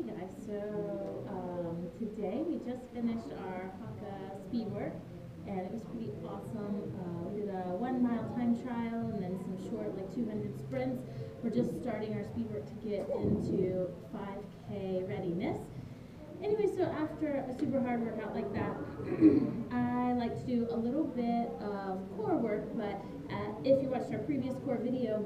Guys, today we just finished our Haka speed work and it was pretty awesome. We did a 1 mile time trial and then some short like 200 sprints. We're just starting our speed work to get into 5K readiness. Anyway, so after a super hard workout like that, I like to do a little bit of core work, but if you watched our previous core video,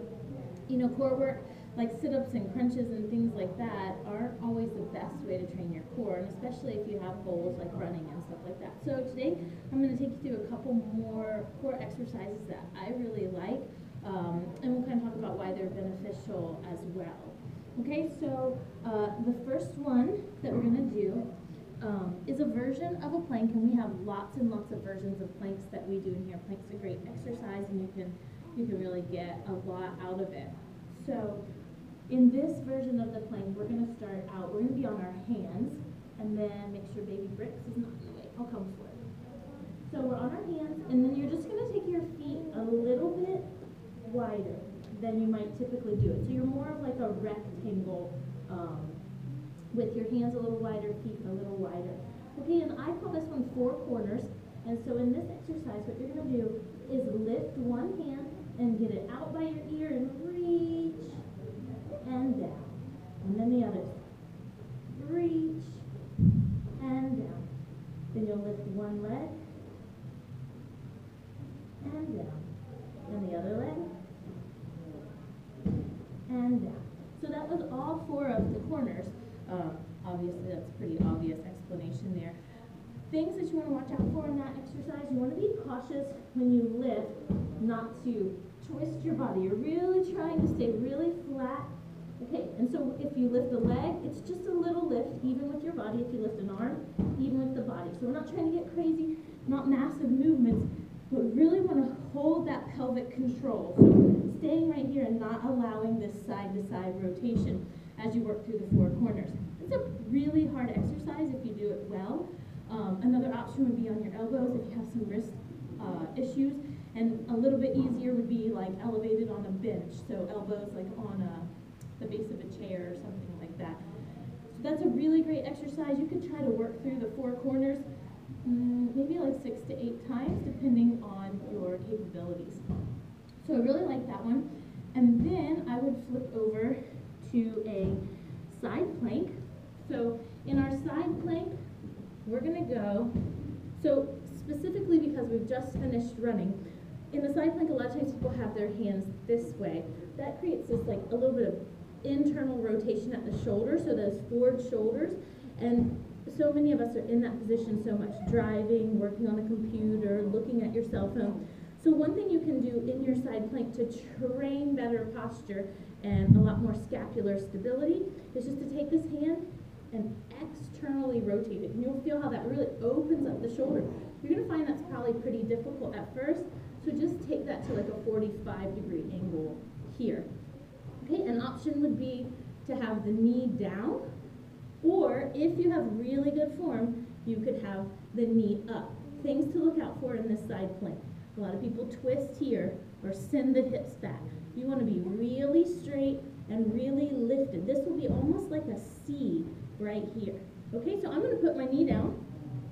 you know, core work like sit-ups and crunches and things like that aren't always the best way to train your core, and especially if you have goals like running and stuff like that. So today I'm going to take you through a couple more core exercises that I really like, and we'll kind of talk about why they're beneficial as well. Okay, so the first one that we're going to do is a version of a plank, and we have lots and lots of versions of planks that we do in here. Plank's a great exercise, and you can really get a lot out of it. So in this version of the plank, we're going to start out, we're going to be on our hands, and then make sure baby bricks is not in the way. I'll come for it. So we're on our hands, and then you're just going to take your feet a little bit wider than you might typically do it. So you're more of like a rectangle with your hands a little wider, feet a little wider. Okay, and I call this one four corners. And so in this exercise, what you're going to do is lift one hand and get it out by your ear and reach and down. And then the other side. Reach and down. Then you'll lift one leg and down. And the other leg and down. So that was all four of the corners. Obviously, that's a pretty obvious explanation there. Things that you want to watch out for in that exercise, you want to be cautious when you lift not to twist your body. You're really trying to stay really flat. Okay, and so if you lift a leg, it's just a little lift, even with your body. If you lift an arm, even with the body. So we're not trying to get crazy, not massive movements, but we really want to hold that pelvic control. So staying right here and not allowing this side-to-side rotation as you work through the four corners. It's a really hard exercise if you do it well. Another option would be on your elbows if you have some wrist issues, and a little bit easier would be like elevated on a bench, so elbows like on the base of a chair or something like that. So that's a really great exercise. You could try to work through the four corners maybe like 6 to 8 times depending on your capabilities. So I really like that one. And then I would flip over to a side plank. So in our side plank, we're going to go, so specifically because we've just finished running, in the side plank a lot of times people have their hands this way. That creates this like a little bit of internal rotation at the shoulder, so those forward shoulders, and so many of us are in that position so much, driving, working on a computer, looking at your cell phone. So one thing you can do in your side plank to train better posture and a lot more scapular stability is just to take this hand and externally rotate it. And you'll feel how that really opens up the shoulder. You're going to find that's probably pretty difficult at first, so just take that to like a 45-degree angle here. Okay, an option would be to have the knee down, or if you have really good form, you could have the knee up. Things to look out for in this side plank. A lot of people twist here or send the hips back. You want to be really straight and really lifted. This will be almost like a C right here. Okay, so I'm going to put my knee down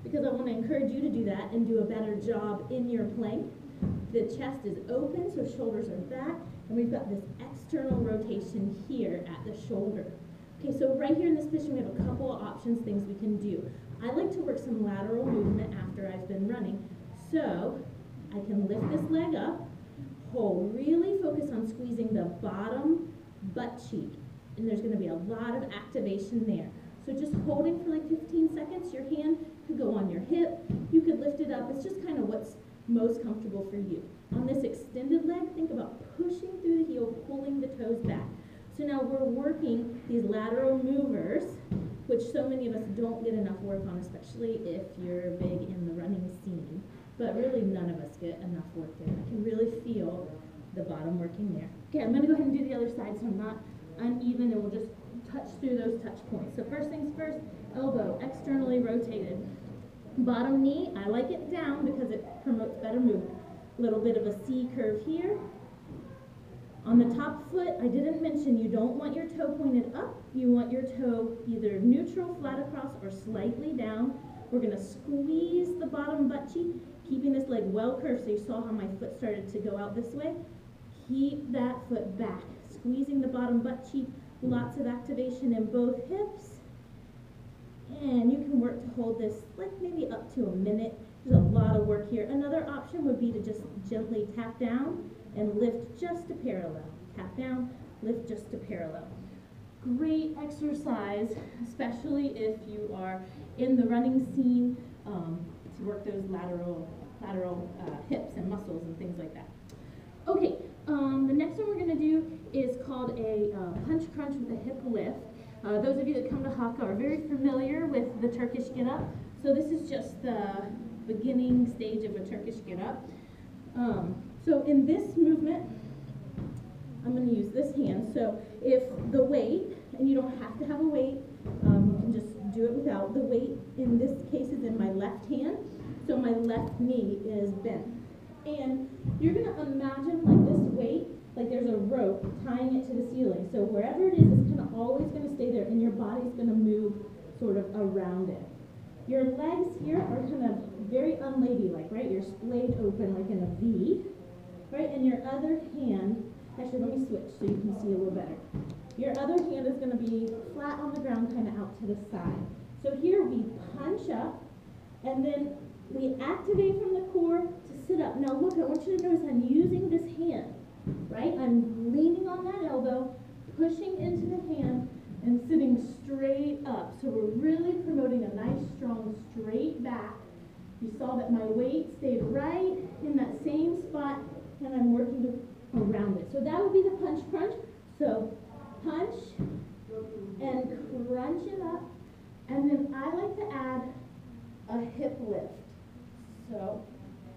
because I want to encourage you to do that and do a better job in your plank. The chest is open, so shoulders are back, and we've got this external rotation here at the shoulder. Okay, so right here in this position, we have a couple of options, things we can do. I like to work some lateral movement after I've been running. So I can lift this leg up, hold, really focus on squeezing the bottom butt cheek, and there's going to be a lot of activation there. So just holding for like 15 seconds, your hand could go on your hip, you could lift it up. It's just kind of what's most comfortable for you. On this extended leg, think about pushing through the heel, pulling the toes back. So now we're working these lateral movers, which so many of us don't get enough work on, especially if you're big in the running scene. But really none of us get enough work there. I can really feel the bottom working there. Okay, I'm going to go ahead and do the other side so I'm not uneven, and we'll just touch through those touch points. So first things first, elbow externally rotated. Bottom knee, I like it down because it promotes better movement. A little bit of a C curve here. On the top foot, I didn't mention you don't want your toe pointed up. You want your toe either neutral, flat across, or slightly down. We're gonna squeeze the bottom butt cheek, keeping this leg well curved. So you saw how my foot started to go out this way. Keep that foot back, squeezing the bottom butt cheek. Lots of activation in both hips. And you can work to hold this like maybe up to a minute. There's a lot of work here. Another option would be to just gently tap down and lift just to parallel. Tap down, lift just to parallel. Great exercise, especially if you are in the running scene, to work those lateral hips and muscles and things like that. Okay, the next one we're going to do is called a punch crunch with a hip lift. Those of you that come to Haka are very familiar with the Turkish get-up. So this is just the beginning stage of a Turkish get-up. So in this movement, I'm going to use this hand. So if the weight, and you don't have to have a weight, you can just do it without. The weight in this case is in my left hand, so my left knee is bent. And you're going to imagine like this weight, like there's a rope tying it to the ceiling. So wherever it is, it's kind of always going to stay there, and your body's going to move sort of around it. Your legs here are kind of very unladylike, right? You're splayed open like in a V, right? And your other hand, actually let me switch so you can see a little better. Your other hand is going to be flat on the ground, kind of out to the side. So here we punch up, and then we activate from the core to sit up. Now look, I want you to notice I'm using this hand, right? I'm leaning on that elbow, pushing into the hand, and sitting straight up. So we're really promoting a nice, strong, straight back. You saw that my weight stayed right in that same spot, and I'm working around it. So that would be the punch crunch. So punch and crunch it up, and then I like to add a hip lift. So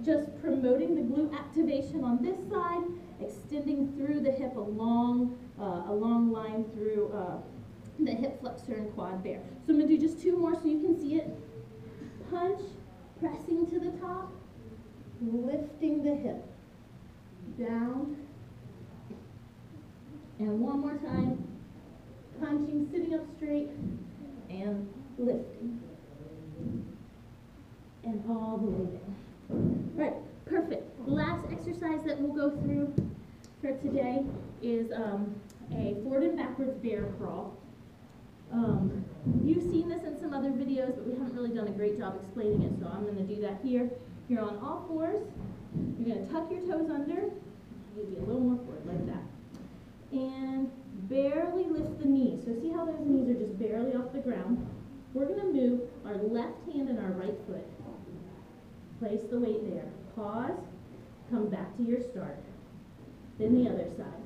just promoting the glute activation on this side, extending through the hip a long line through the hip flexor and quad there. So I'm going to do just two more so you can see it. Punch, pressing to the top, lifting the hip down, and one more time, punching, sitting up straight, and lifting, and all the way down. All right, perfect. Last exercise that we'll go through for today is a forward and backwards bear crawl. You've seen this in some other videos, but we haven't really done a great job explaining it, so I'm going to do that here. You're on all fours. You're going to tuck your toes under, maybe a little more forward like that, and barely lift the knees. So see how those knees are just barely off the ground? We're going to move our left hand and our right foot. Place the weight there. Pause. Come back to your start. Then the other side.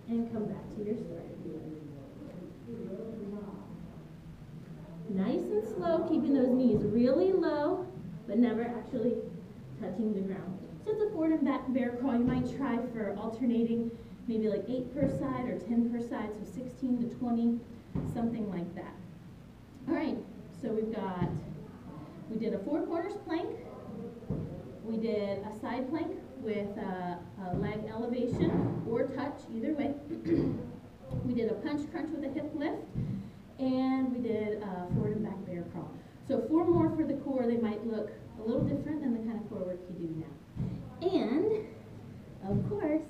And come back to your start. Nice and slow, keeping those knees really low, but never actually touching the ground. So it's a forward and back bear crawl. You might try for alternating, maybe like 8 per side or 10 per side, so 16 to 20, something like that. All right, so we did a 4 corners plank. We did a side plank with a leg elevation or touch, either way. We did a punch crunch with a hip lift, and we did a forward and back bear crawl. So 4 more for the core. They might look a little different than the kind of core work you do now. And, of course,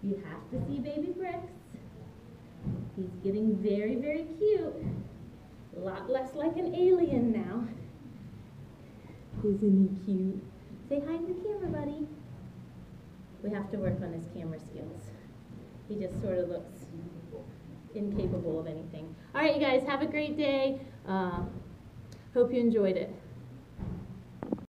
you have to see baby Bricks. He's getting very, very cute. A lot less like an alien now. Isn't he cute? Say hi to the camera, buddy. We have to work on his camera skills. He just sort of looks incapable of anything. All right, you guys, have a great day. Hope you enjoyed it.